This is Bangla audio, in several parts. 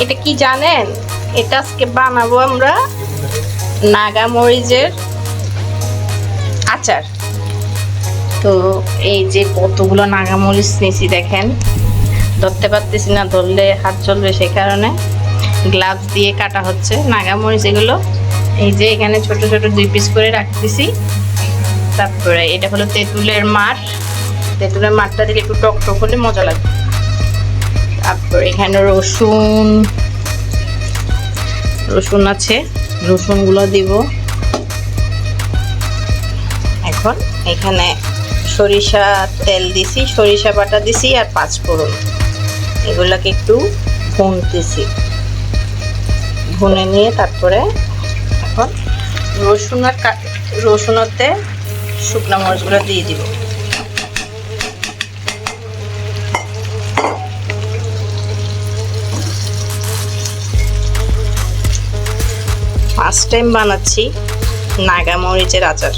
এটা কি জানেন? এটা আজকে বানাবো আমরা নাগা মরিচের আচার। তো এই যে কতগুলো নাগা মরিচ নিয়েছি দেখেন, ধরতে পারতেছি না, ধরলে হাত জ্বলবে, সেই কারণে গ্লাভস দিয়ে কাটা হচ্ছে নাগা মরিচ এগুলো। এই যে এখানে ছোট ছোট 2 পিস করে রাখতেছি। তারপরে এটা হলো তেঁতুলের মাঠ, তেঁতুলের মাঠটা দিলে একটু টক টক হলে মজা লাগবে। তারপর এখানে রসুন আছে, রসুনগুলো দিব। এখন এখানে সরিষা তেল দিছি, সরিষা বাটা দিছি আর 5 ফোড়ন, এগুলাকে একটু ভুনে নিয়ে তারপরে এখন রসুনতে শুকনো মরিচগুলো দিয়ে দিব। ফার্স্ট টাইম বানাচ্ছি নাগা মরিচের আচার,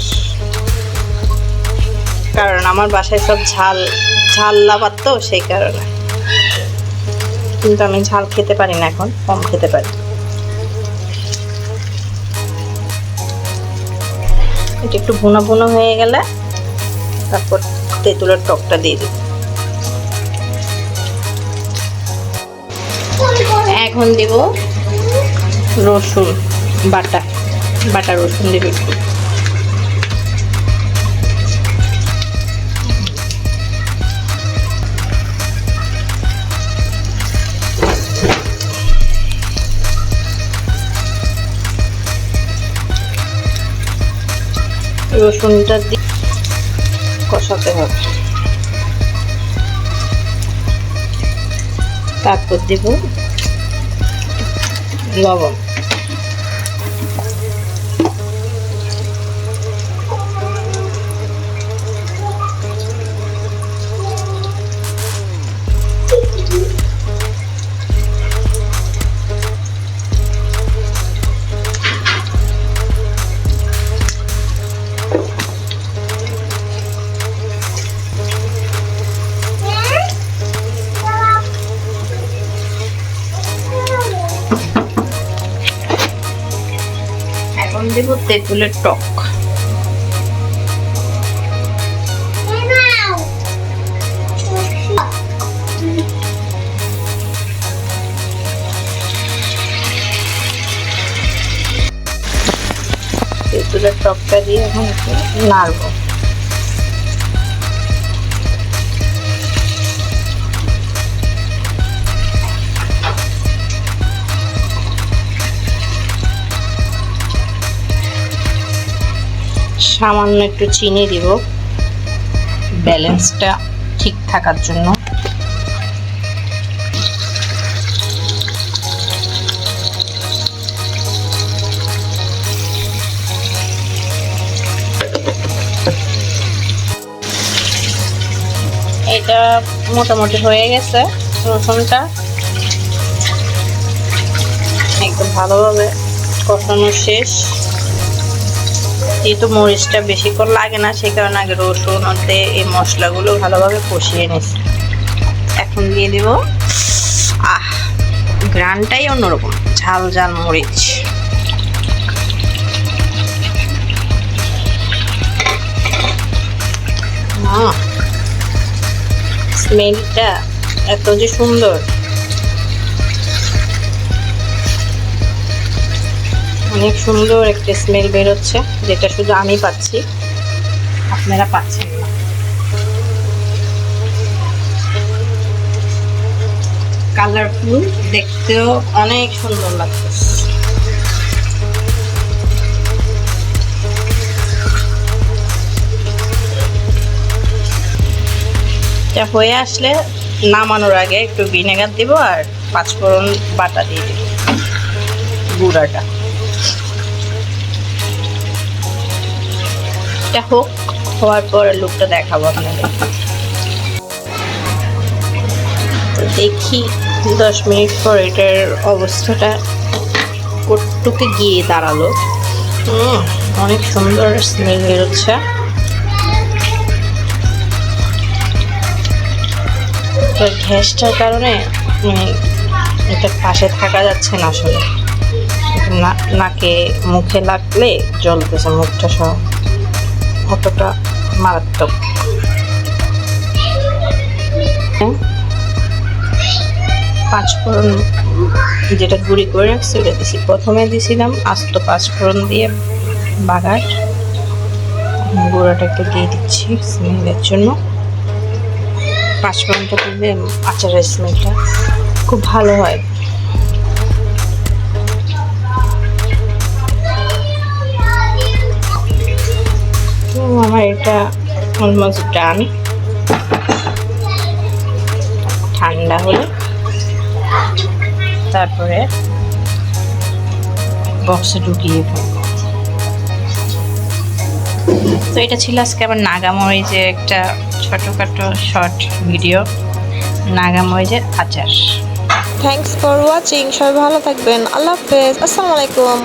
কারণ আমার বাসায় সব ঝাল লাভার, তো সেই কারণে। কিন্তু আমি ঝাল খেতে পারি না, এখন কম খেতে পারি। এটা একটু ভুনা ভুনা হয়ে গেলে তারপর তেঁতুলের টকটা দিয়ে দিই। এখন দিব রসুন বাটা রসুন দিব একটু। রসুনটা দিয়ে কষাতে হবে। তারপর দেব লবণ। এখন দেব তেঁতুলের টক। তেঁতুলের টকটা দিয়ে এখন একটু নাড়বো। সামান্য একটু চিনি দিব, ব্যালেন্সটা ঠিক থাকার জন্য। এটা মোটামুটি হয়ে গেছে, রসুনটা একদম ভালোভাবে কষানো শেষ। যেহেতু মরিচটা বেশিক্ষণ লাগে না, সেই কারণে আগে রসুন ওতে এই মশলাগুলো ভালোভাবে কষিয়ে নিচ্ছি। এখন দিয়ে দেব, ঘ্রাণটাই অন্যরকম, ঝাল ঝাল মরিচ। স্মেলটা এত যে সুন্দর, অনেক সুন্দর একটা স্মেল বেরোচ্ছে, যেটা শুধু আমি পাচ্ছি, আপনারা পাচ্ছেন না। কালারফুল, দেখতেও অনেক সুন্দর লাগছে। এটা হয়ে আসলে নামানোর আগে একটু ভিনেগার দিব আর 5 ফোড়ন বাটা দিয়ে দিব, গুঁড়াটা। এটা হওয়ার পরে লুকটা দেখাবো আপনাদের। তো দেখি 10 মিনিট পর এটার অবস্থাটা কতটুকু গিয়ে দাঁড়ালো। অনেক সুন্দর স্মেল বেরোচ্ছে। গ্যাসটার কারণে এটা পাশে থাকা যাচ্ছে না আসলে, নাকে মুখে লাগলে জ্বলতেছে মুখটা সহ, অতটা মারাত্মক। পাঁচফোড়ন যেটা গুঁড়ি করে রাখছি ওটা দিছি, প্রথমে দিছিলাম আস্ত পাঁচফোড়ন দিয়ে বাগার, গুঁড়োটা একটু দিয়ে দিচ্ছি স্মেলের জন্য। পাঁচফোড়নটা দিলে আচারের স্মেলটা খুব ভালো হয়। তো আমার এটা অলমোস্ট ডান। ঠান্ডা হলে তারপরে বক্সে ঢুকিয়ে ফেলবো। তো এটা ছিল আজকে আমার নাগামরিচের একটা ছোটোখাটো শর্ট ভিডিও, নাগামরিচের আচার। Thanks for watching. সবাই ভালো থাকবেন। আল্লাহ হাফেজ। আসসালামু আলাইকুম।